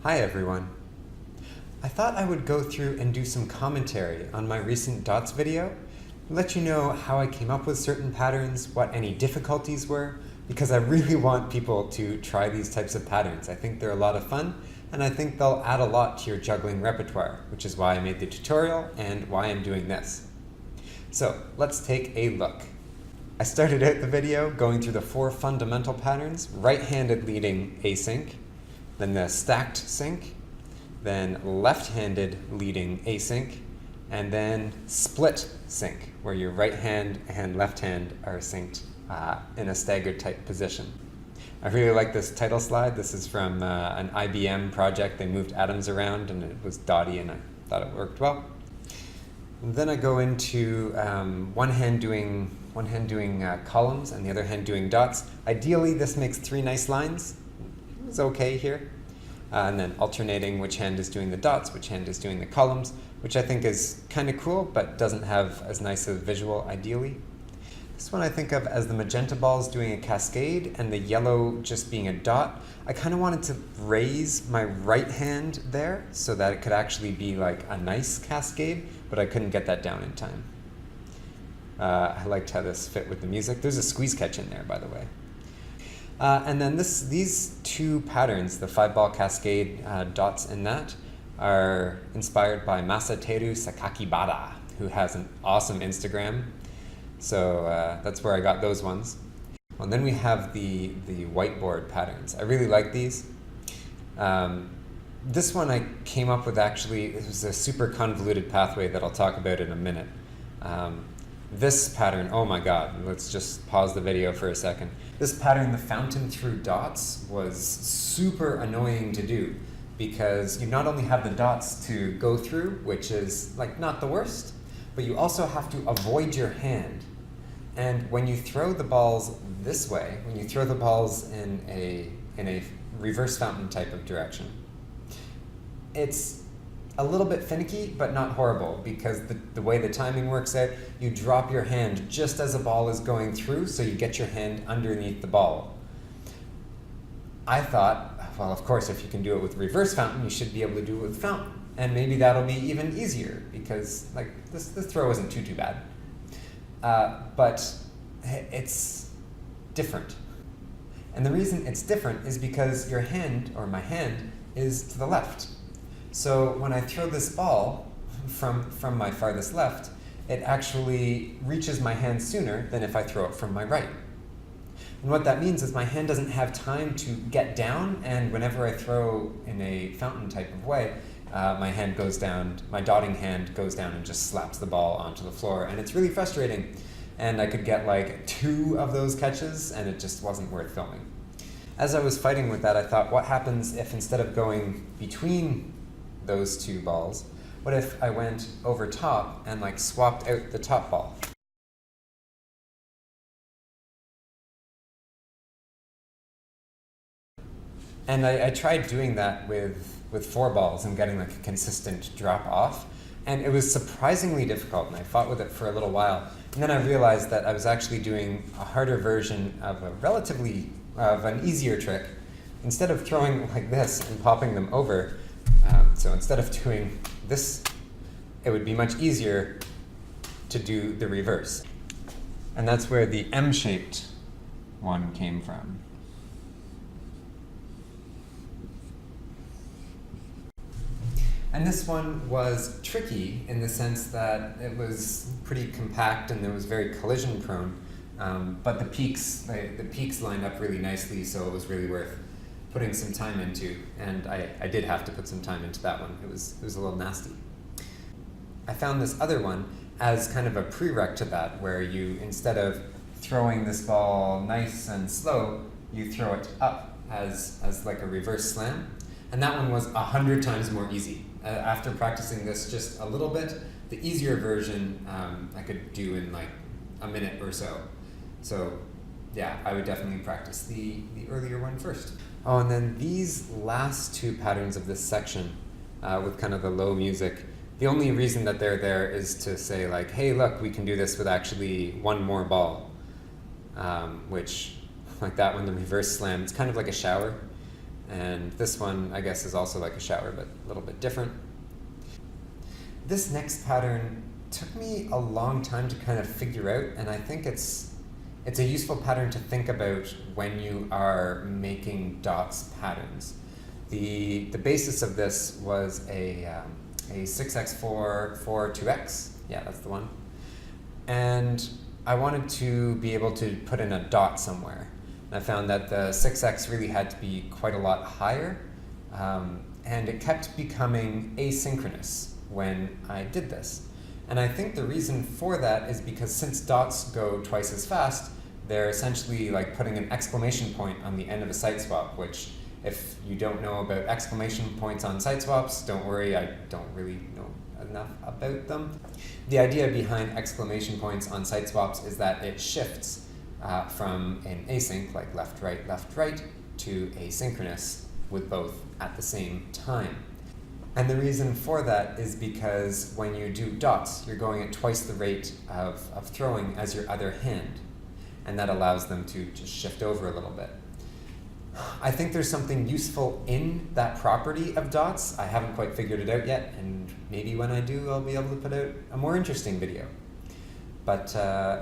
Hi everyone. I thought I would go through and do some commentary on my recent dots video, let you know how I came up with certain patterns, what any difficulties were, because I really want people to try these types of patterns. I think they're a lot of fun, and I think they'll add a lot to your juggling repertoire, which is why I made the tutorial and why I'm doing this. So let's take a look. I started out the video going through the 4 fundamental patterns: right-handed leading async, then the stacked sync, then left-handed leading async, and then split sync, where your right hand and left hand are synced in a staggered type position. I really like this title slide. This is from an IBM project. They moved atoms around and it was dotty and I thought it worked well. And then I go into one hand doing columns and the other hand doing dots. Ideally, this makes 3 nice lines. It's okay here. And then alternating which hand is doing the dots, which hand is doing the columns, which I think is kind of cool, but doesn't have as nice a visual ideally. This one I think of as the magenta balls doing a cascade and the yellow just being a dot. I kind of wanted to raise my right hand there so that it could actually be like a nice cascade, but I couldn't get that down in time. I liked how this fit with the music. There's a squeeze catch in there, by the way. And then these 2 patterns, the 5-ball cascade dots in that, are inspired by Masateru Sakakibara, who has an awesome Instagram. So that's where I got those ones. Well, and then we have the whiteboard patterns. I really like these. This one I came up with actually, it was a super convoluted pathway that I'll talk about in a minute. This pattern, oh my god, let's just pause the video for a second. This pattern, the fountain through dots, was super annoying to do because you not only have the dots to go through, which is like not the worst, but you also have to avoid your hand. And when you throw the balls this way, when you throw the balls in a reverse fountain type of direction, it's a little bit finicky, but not horrible, because the way the timing works out, you drop your hand just as a ball is going through, so you get your hand underneath the ball. I thought, well, of course, if you can do it with reverse fountain, you should be able to do it with fountain. And maybe that'll be even easier, because like this throw isn't too bad. But it's different. And the reason it's different is because your hand, or my hand, is to the left. So when I throw this ball from my farthest left, it actually reaches my hand sooner than if I throw it from my right. And what that means is my hand doesn't have time to get down, and whenever I throw in a fountain type of way, my hand goes down, my dotting hand goes down and just slaps the ball onto the floor, and it's really frustrating. And I could get like 2 of those catches, and it just wasn't worth filming. As I was fighting with that, I thought, what happens if instead of going between those 2 balls, what if I went over top and like swapped out the top ball? And I tried doing that with 4 balls and getting like a consistent drop off, and it was surprisingly difficult, and I fought with it for a little while. And then I realized that I was actually doing a harder version of an easier trick. Instead of throwing like this and popping them over, so instead of doing this, it would be much easier to do the reverse. And that's where the M-shaped one came from. And this one was tricky in the sense that it was pretty compact and it was very collision prone, but the peaks lined up really nicely, so it was really worth putting some time into, and I did have to put some time into that one. It was a little nasty. I found this other one as kind of a prereq to that, where you, instead of throwing this ball nice and slow, you throw it up as like a reverse slam, and that one was 100 times more easy. After practicing this just a little bit, the easier version I could do in like a minute or so. So yeah, I would definitely practice the earlier one first. Oh, and then these last 2 patterns of this section with kind of the low music, the only reason that they're there is to say like, hey, look, we can do this with actually 1 more ball, which like that one, the reverse slam, it's kind of like a shower. And this one, I guess, is also like a shower, but a little bit different. This next pattern took me a long time to kind of figure out, and I think it's a useful pattern to think about when you are making dots patterns. The basis of this was a 6x4 2x. Yeah, that's the one. And I wanted to be able to put in a dot somewhere. And I found that the 6x really had to be quite a lot higher, and it kept becoming asynchronous when I did this. And I think the reason for that is because since dots go twice as fast, they're essentially like putting an exclamation point on the end of a site swap, which if you don't know about exclamation points on site swaps, don't worry, I don't really know enough about them. The idea behind exclamation points on site swaps is that it shifts from an async, like left, right, to asynchronous with both at the same time. And the reason for that is because when you do dots, you're going at twice the rate of throwing as your other hand, and that allows them to just shift over a little bit. I think there's something useful in that property of dots. I haven't quite figured it out yet, and maybe when I do, I'll be able to put out a more interesting video. But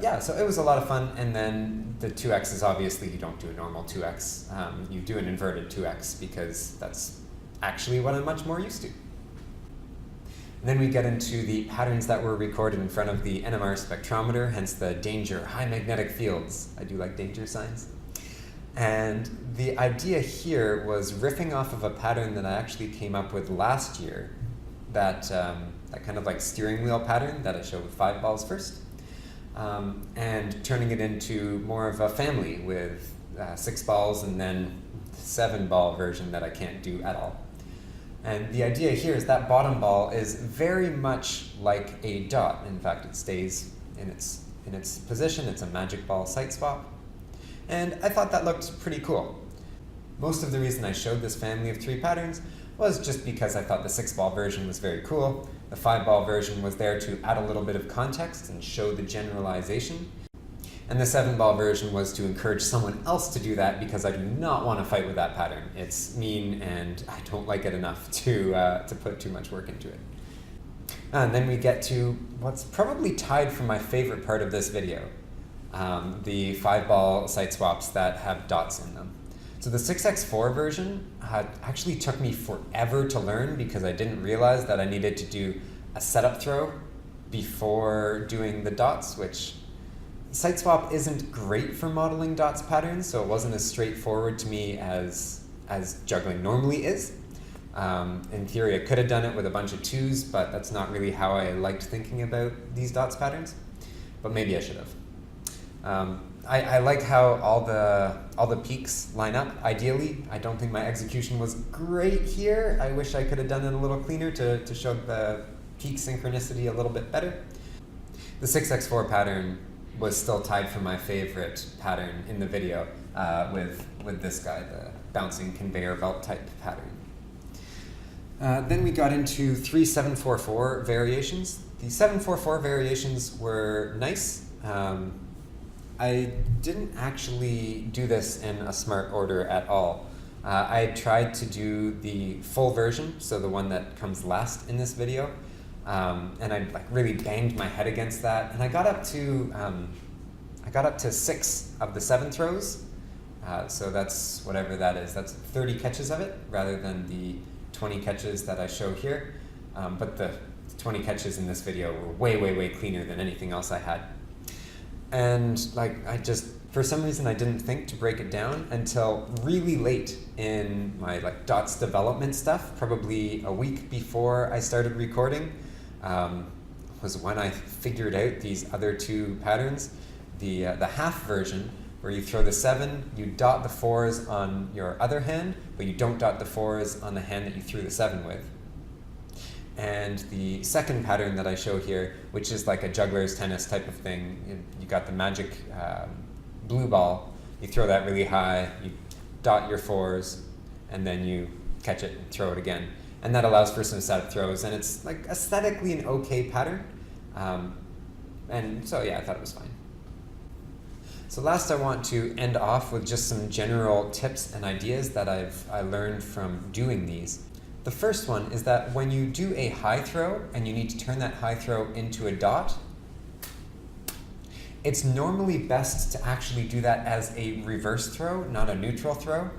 yeah, so it was a lot of fun, and then the 2x is obviously, you don't do a normal 2x, you do an inverted 2x because that's actually what I'm much more used to. And then we get into the patterns that were recorded in front of the NMR spectrometer, hence the danger, high magnetic fields. I do like danger signs. And the idea here was riffing off of a pattern that I actually came up with last year, that kind of like steering wheel pattern that I showed with 5 balls first, and turning it into more of a family with 6 balls and then 7-ball version that I can't do at all. And the idea here is that bottom ball is very much like a dot. In fact, it stays in its position. It's a magic ball site swap. And I thought that looked pretty cool. Most of the reason I showed this family of 3 patterns was just because I thought the 6-ball version was very cool. The 5-ball version was there to add a little bit of context and show the generalization. And the 7-ball version was to encourage someone else to do that because I do not want to fight with that pattern. It's mean and I don't like it enough to put too much work into it. And then we get to what's probably tied for my favorite part of this video, the 5-ball site swaps that have dots in them. So the 6x4 version actually took me forever to learn because I didn't realize that I needed to do a setup throw before doing the dots, which site swap isn't great for modeling dots patterns, so it wasn't as straightforward to me as juggling normally is. In theory, I could have done it with a bunch of 2s, but that's not really how I liked thinking about these dots patterns, but maybe I should have. I like how all the peaks line up ideally. I don't think my execution was great here. I wish I could have done it a little cleaner to show the peak synchronicity a little bit better. The 6x4 pattern was still tied for my favorite pattern in the video with this guy, the bouncing conveyor belt type pattern. Then we got into 3 7-4-4 variations. The 7-4-4 variations were nice. I didn't actually do this in a smart order at all. I tried to do the full version, so the one that comes last in this video, and I really banged my head against that, and I got up to 6 of the 7 throws. So that's whatever that is. That's 30 catches of it, rather than the 20 catches that I show here. But the 20 catches in this video were way cleaner than anything else I had. And for some reason I didn't think to break it down until really late in my dots development stuff, probably a week before I started recording, was when I figured out these other 2 patterns. The half version, where you throw the 7, you dot the 4s on your other hand, but you don't dot the 4s on the hand that you threw the 7 with. And the second pattern that I show here, which is like a juggler's tennis type of thing, you got the magic blue ball, you throw that really high, you dot your 4s, and then you catch it and throw it again. And that allows for some setup throws, and it's aesthetically an okay pattern. And so yeah, I thought it was fine. So last I want to end off with just some general tips and ideas that I learned from doing these. The first one is that when you do a high throw and you need to turn that high throw into a dot, it's normally best to actually do that as a reverse throw, not a neutral throw,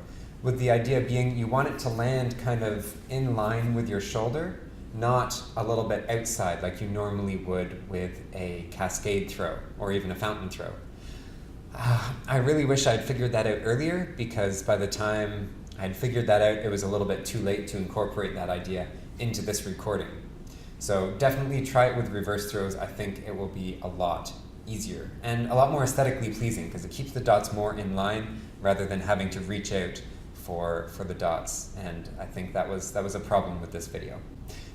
with the idea being you want it to land kind of in line with your shoulder, not a little bit outside like you normally would with a cascade throw or even a fountain throw. I really wish I'd figured that out earlier, because by the time I'd figured that out, it was a little bit too late to incorporate that idea into this recording. So definitely try it with reverse throws. I think it will be a lot easier and a lot more aesthetically pleasing, because it keeps the dots more in line rather than having to reach out for the dots. And I think that was a problem with this video.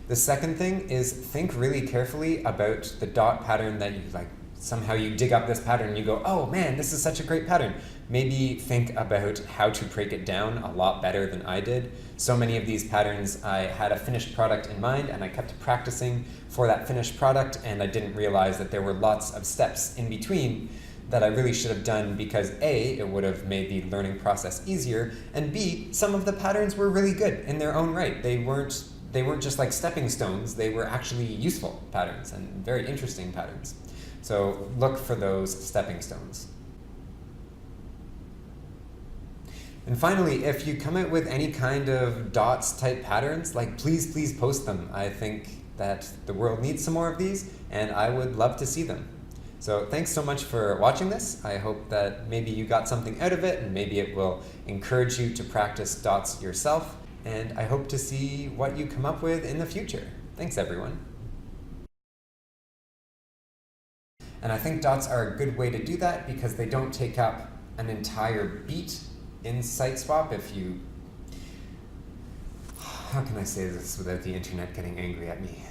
The second thing is think really carefully about the dot pattern that you like. Somehow you dig up this pattern and you go, oh man, this is such a great pattern. Maybe think about how to break it down a lot better than I did. So many of these patterns, I had a finished product in mind and I kept practicing for that finished product, and I didn't realize that there were lots of steps in between that I really should have done, because A, it would have made the learning process easier, and B, some of the patterns were really good in their own right. They weren't just like stepping stones, they were actually useful patterns and very interesting patterns. So look for those stepping stones. And finally, if you come out with any kind of dots type patterns, like please post them. I think that the world needs some more of these, and I would love to see them. So thanks so much for watching this. I hope that maybe you got something out of it, and maybe it will encourage you to practice dots yourself. And I hope to see what you come up with in the future. Thanks, everyone. And I think dots are a good way to do that because they don't take up an entire beat in site swap. If you, how can I say this without the internet getting angry at me?